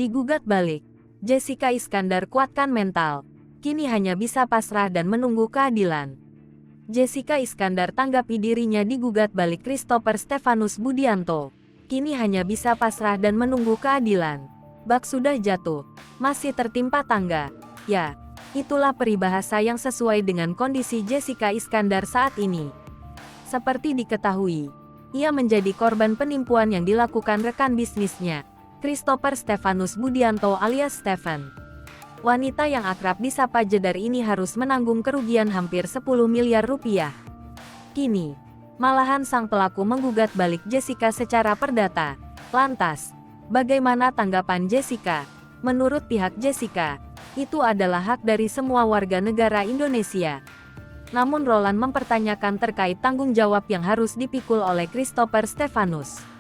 Digugat balik, Jessica Iskandar kuatkan mental. Kini hanya bisa pasrah dan menunggu keadilan. Jessica Iskandar tanggapi dirinya digugat balik Christopher Stefanus Budianto. Kini hanya bisa pasrah dan menunggu keadilan. Bak sudah jatuh, masih tertimpa tangga. Ya, itulah peribahasa yang sesuai dengan kondisi Jessica Iskandar saat ini. Seperti diketahui, ia menjadi korban penipuan yang dilakukan rekan bisnisnya, Christopher Stefanus Budianto alias Stefan. Wanita yang akrab disapa Jedar ini harus menanggung kerugian hampir 10 miliar rupiah. Kini, malahan sang pelaku menggugat balik Jessica secara perdata. Lantas, bagaimana tanggapan Jessica? Menurut pihak Jessica, itu adalah hak dari semua warga negara Indonesia. Namun Roland mempertanyakan terkait tanggung jawab yang harus dipikul oleh Christopher Stefanus.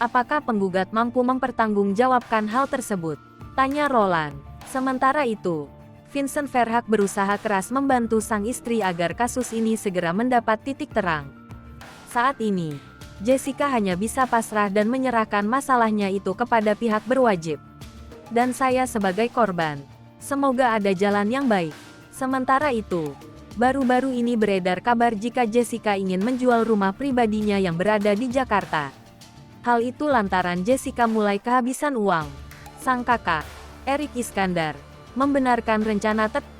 Apakah penggugat mampu mempertanggungjawabkan hal tersebut? Tanya Roland. Sementara itu, Vincent Verhaak berusaha keras membantu sang istri agar kasus ini segera mendapat titik terang. Saat ini, Jessica hanya bisa pasrah dan menyerahkan masalahnya itu kepada pihak berwajib. Dan saya sebagai korban, semoga ada jalan yang baik. Sementara itu, baru-baru ini beredar kabar jika Jessica ingin menjual rumah pribadinya yang berada di Jakarta. Hal itu lantaran Jessica mulai kehabisan uang. Sang kakak, Erik Iskandar, membenarkan rencana tersebut.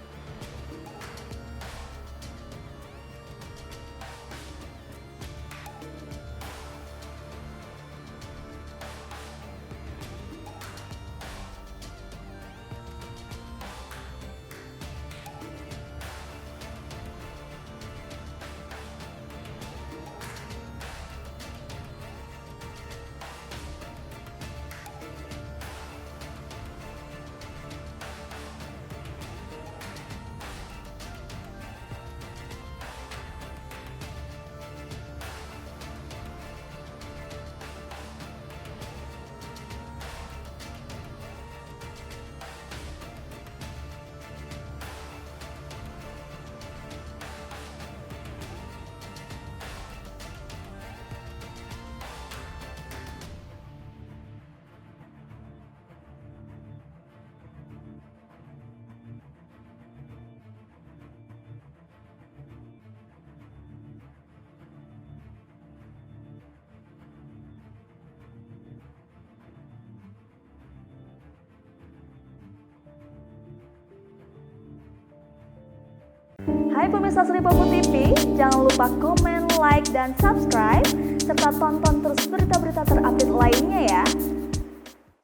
Hai pemirsa Sri Popo TV, jangan lupa komen, like, dan subscribe, serta tonton terus berita